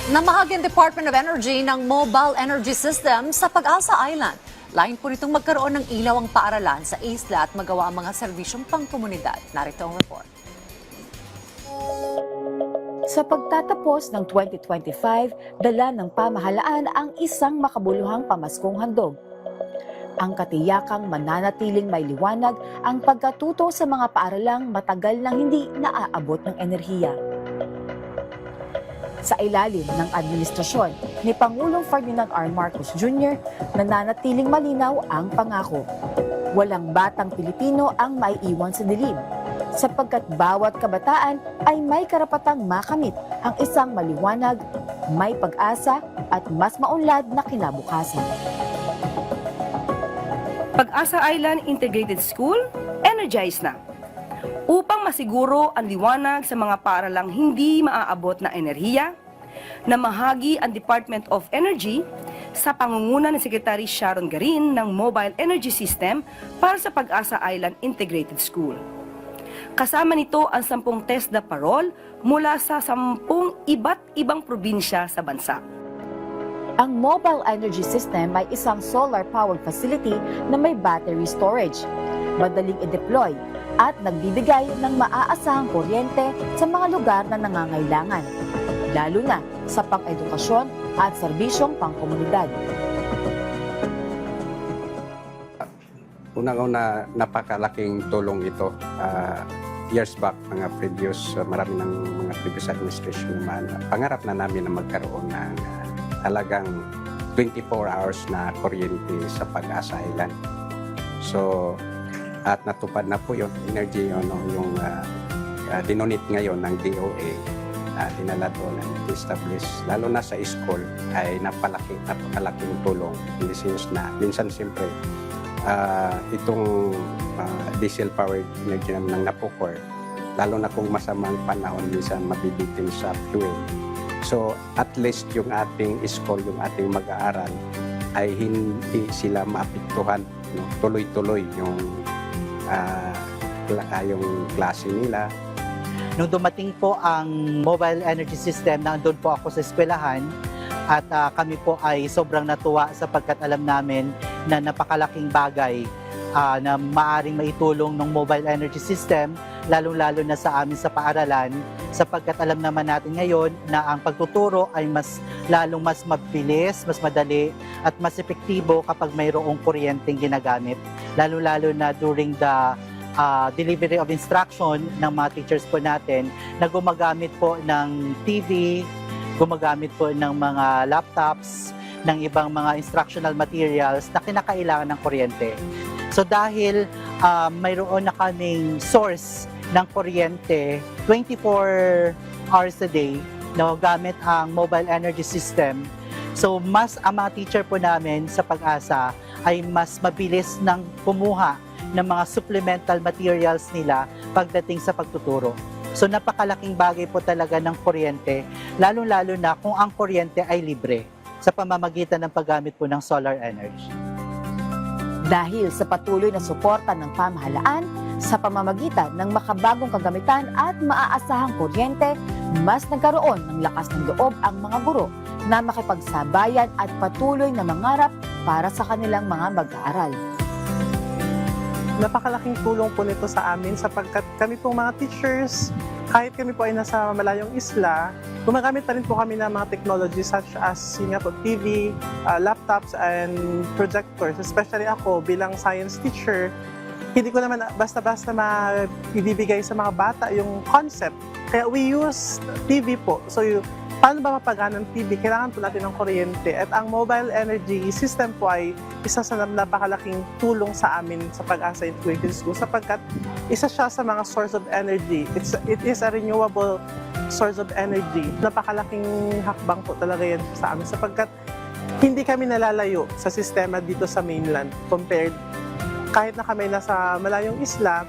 Namahagi ang Department of Energy ng mobile energy system sa Pag-asa Island. Lain po nitong magkaroon ng ilaw ang paaralan sa isla at magawa ang mga serbisyong pangkomunidad. Narito ang report. Sa pagtatapos ng 2025, dala ng pamahalaan ang isang makabuluhang pamaskong handog. Ang katiyakang mananatiling may liwanag ang pagkatuto sa mga paaralang matagal nang hindi naaabot ng enerhiya. Sa ilalim ng administrasyon ni Pangulong Ferdinand R. Marcos Jr., nananatiling malinaw ang pangako. Walang batang Pilipino ang maiiwan sa dilim, sapagkat bawat kabataan ay may karapatang makamit ang isang maliwanag, may pag-asa at mas maunlad na kinabukasan. Pag-asa Island Integrated School, energized na. Upang masiguro ang liwanag sa mga paaralang hindi maaabot na enerhiya, namahagi ang Department of Energy sa pangunguna ni Secretary Sharon Garin ng Mobile Energy System para sa Pag-asa Island Integrated School. Kasama nito ang 10 test na parol mula sa 10 iba't ibang probinsya sa bansa. Ang mobile energy system ay isang solar-powered facility na may battery storage, madaling i-deploy, at nagbibigay ng maaasahang kuryente sa mga lugar na nangangailangan, lalo na sa pang-edukasyon at serbisyong pangkomunidad. Unang-una, napakalaking tulong ito. Years back, marami ng mga previous administration naman, pangarap na namin na magkaroon ng talagang 24 hours na kuryente sa Pag-asa Island. So, at natupad na po yung energy, yung dinonate ngayon ng DOA, dinala doon and establish, lalo na sa school, ay napakalaking tulong in the sense na minsan siyempre itong diesel-powered energy naman ng napukor, lalo na kung masamang panahon, minsan mabibitin sa fuel. So at least yung ating school, yung ating mag-aaral, ay hindi sila maapektuhan, tuloy-tuloy yung klase nila. Nung dumating po ang mobile energy system, nandun po ako sa eskwelahan at kami po ay sobrang natuwa sapagkat alam namin na napakalaking bagay na maaring maitulong ng mobile energy system, lalong-lalo na sa amin sa paaralan, sapagkat alam naman natin ngayon na ang pagtuturo ay lalong mas mabilis, mas madali at mas epektibo kapag mayroong kuryenteng ginagamit, lalo-lalo na during the delivery of instruction ng mga teachers po natin na gumagamit po ng TV, gumagamit po ng mga laptops, ng ibang mga instructional materials na kinakailangan ng kuryente. So dahil mayroon na kaming source ng kuryente 24 hours a day na gamit ang mobile energy system, so ang mga teacher po namin sa Pag-asa ay mas mabilis nang kumuha ng mga supplemental materials nila pagdating sa pagtuturo. So napakalaking bagay po talaga ng kuryente, lalo-lalo na kung ang kuryente ay libre sa pamamagitan ng paggamit po ng solar energy. Dahil sa patuloy na suporta ng pamahalaan sa pamamagitan ng makabagong kagamitan at maaasahang kuryente, mas nagkaroon ng lakas ng loob ang mga guro na makipagsabayan at patuloy na mangarap para sa kanilang mga mag-aaral. Napakalaking tulong po nito sa amin sapagkat kami pong mga teachers, kahit kami po ay nasa malayong isla, gumagamit pa rin po kami ng mga technology such as TV, laptops, and projectors. Especially ako bilang science teacher, hindi ko naman basta-basta ibibigay sa mga bata yung concept. Kaya we use TV po. So paano ba mapagana ng TV? Kailangan po natin ng kuryente. At ang mobile energy system po ay isa sa napakalaking tulong sa amin sa Pag-asa Integrated School sapagkat isa siya sa mga source of energy. It is a renewable source of energy. Napakalaking hakbang po talaga yan sa amin sapagkat hindi kami nalalayo sa sistema dito sa mainland compared kahit na kami nasa malayong isla,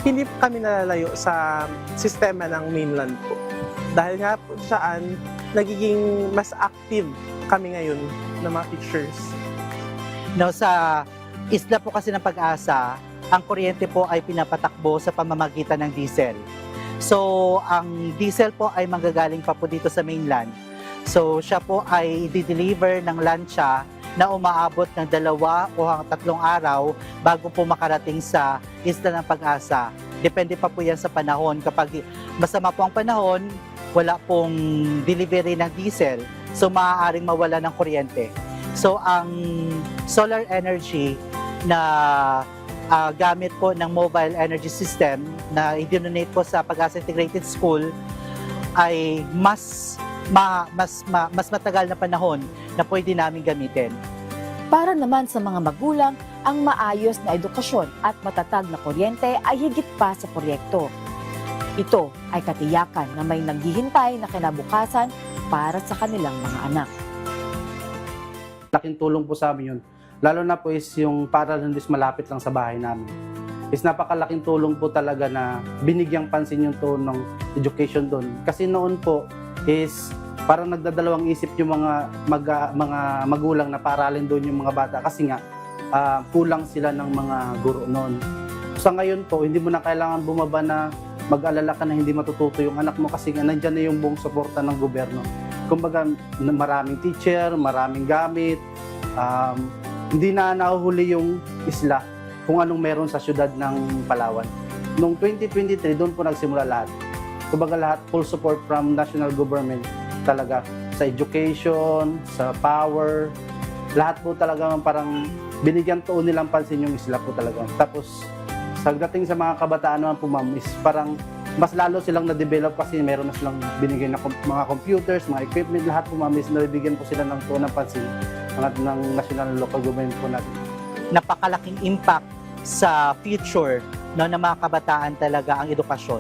hindi kami nalalayo sa sistema ng mainland po. Dahil nga po saan, nagiging mas active kami ngayon ng mga teachers. No, sa isla po kasi ng Pag-asa, ang kuryente po ay pinapatakbo sa pamamagitan ng diesel. So, ang diesel po ay manggagaling pa po dito sa mainland. So siya po ay i-deliver ng lansya na umaabot ng 2 o 3 araw bago po makarating sa Isla ng Pag-asa. Depende pa po yan sa panahon. Kapag masama po ang panahon, wala pong delivery ng diesel, so maaaring mawala ng kuryente. So ang solar energy na gamit po ng mobile energy system na i-donate po sa Pag-asa Integrated School ay mas matagal na panahon na pwede namin gamitin. Para naman sa mga magulang, ang maayos na edukasyon at matatag na kuryente ay higit pa sa proyekto. Ito ay katiyakan na may naghihintay na kinabukasan para sa kanilang mga anak. Laking tulong po sa amin yun. Lalo na po is yung paaralan is malapit lang sa bahay namin. Is napakalaking tulong po talaga na binigyang pansin yung tono ng education doon. Kasi noon po is parang nagdadalawang isip yung mga magulang na paaralin doon yung mga bata kasi nga kulang sila ng mga guro noon. Sa ngayon po, hindi mo na kailangan bumaba na mag-alala ka na hindi matututo yung anak mo kasi nga nandyan na yung buong suporta ng gobyerno. Kumbaga maraming teacher, maraming gamit, hindi na nahuhuli yung isla kung anong meron sa syudad ng Palawan. Noong 2023, doon po nagsimula lahat. Kumbaga lahat, full support from national government talaga sa education, sa power, lahat po talaga parang binigyan tuon nilang pansin yung isla po talaga. Tapos, pagdating sa mga kabataan naman po ma'am, is parang mas lalo silang na-develop kasi meron na silang binigay na mga computers, mga equipment, lahat po ma'am, is nabibigyan po sila ng tuon ng pansin ng national and local government po natin. Napakalaking impact sa future ng mga kabataan talaga ang edukasyon.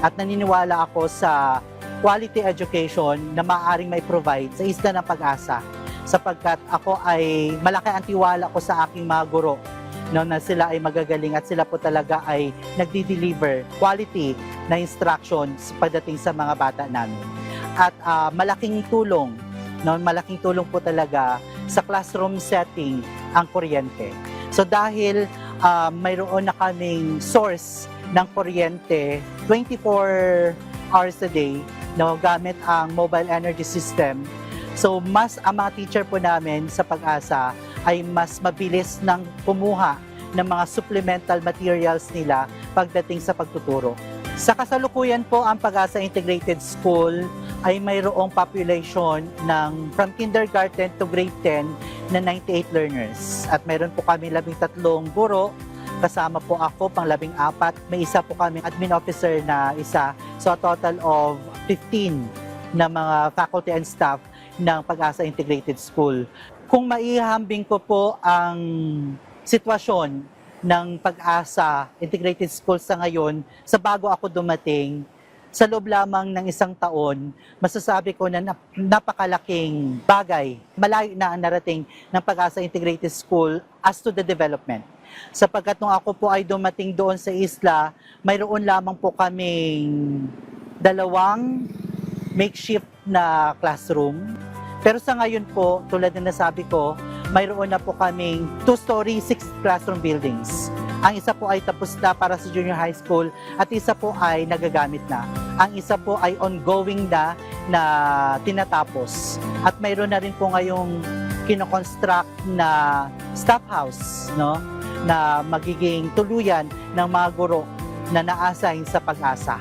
At naniniwala ako sa quality education na maaaring may provide sa Isla ng Pag-asa sapagkat ako ay malaki ang tiwala ko sa aking mga guro na sila ay magagaling at sila po talaga ay nagdi-deliver quality na instructions pagdating sa mga bata namin. At malaking tulong po talaga sa classroom setting ang kuryente. So dahil mayroon na kaming source ng kuryente 24 hours a day na gamit ang mobile energy system. So mas ang mga teacher po namin sa Pag-asa ay mas mabilis ng kumuha ng mga supplemental materials nila pagdating sa pagtuturo. Sa kasalukuyan po ang Pag-asa Integrated School ay mayroong population ng from kindergarten to grade 10 na 98 learners. At mayroon po kami 13 guro, kasama po ako pang 14, may isa po kami admin officer na isa. So a total of 15 na mga faculty and staff ng Pag-asa Integrated School. Kung maihambing ko po ang sitwasyon ng Pag-asa Integrated School sa ngayon, sa bago ako dumating, sa loob lamang ng 1 taon, masasabi ko na napakalaking bagay, malayo na ang narating ng Pag-asa Integrated School as to the development. Sapagkat nung ako po ay dumating doon sa isla, mayroon lamang po kaming 2 makeshift na classroom. Pero sa ngayon po, tulad ng nasabi ko, mayroon na po kaming 2-story, 6 classroom buildings. Ang isa po ay tapos na para sa junior high school at isa po ay nagagamit na. Ang isa po ay ongoing na tinatapos. At mayroon na rin po ngayong kinoconstruct na staff house, no? Na magiging tuluyan ng mga guro na na-assign sa Pag-asa.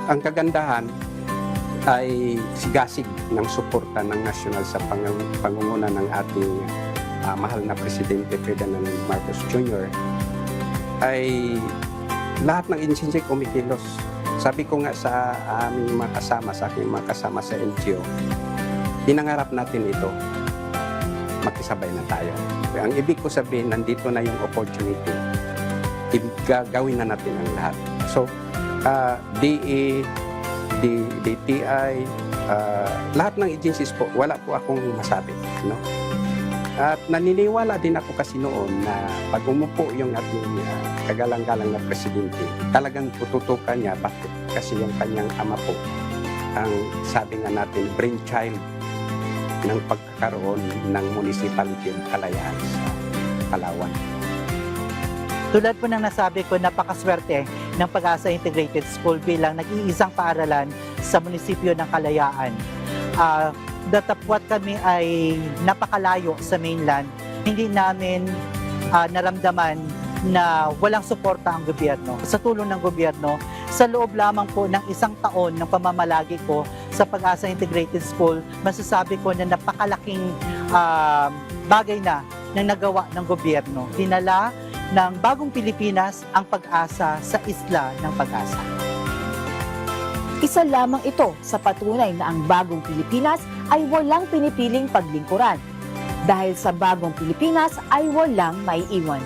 Ang kagandahan ay sigasig ng suporta ng nasyonal sa pangunguna ng ating mahal na Presidente Ferdinand Marcos Jr. ay lahat ng agency kumikilos. Sabi ko nga sa aming mga kasama, sa aking mga kasama sa NGO, pinangarap natin ito, makisabay na tayo. Ang ibig ko sabihin, nandito na yung opportunity. Gagawin na natin ang lahat. So, DE, DTI, lahat ng agencies po, wala po akong masabi. No? At naniniwala din ako kasi noon na pag umupo yung ating kagalang-galang na presidente, talagang tututukan niya. Bakit? Kasi yung kanyang ama po, ang sabi nga natin, brainchild ng pagkakaroon ng municipality ng Kalayaan sa Palawan. Tulad po ng nasabi ko, napakaswerte ng Pag-asa Integrated School bilang nag-iisang paaralan sa munisipyo ng Kalayaan. datapwat kami ay napakalayo sa mainland, hindi namin naramdaman na walang suporta ang gobyerno. Sa tulong ng gobyerno, sa loob lamang po ng 1 taon ng pamamalagi ko sa Pag-asa Integrated School, masasabi ko na napakalaking bagay na nagawa ng gobyerno. Dinala ng Bagong Pilipinas ang pag-asa sa isla ng Pag-asa. Isa lamang ito sa patunay na ang Bagong Pilipinas ay walang pinipiling paglingkuran. Dahil sa Bagong Pilipinas ay walang maiiwan.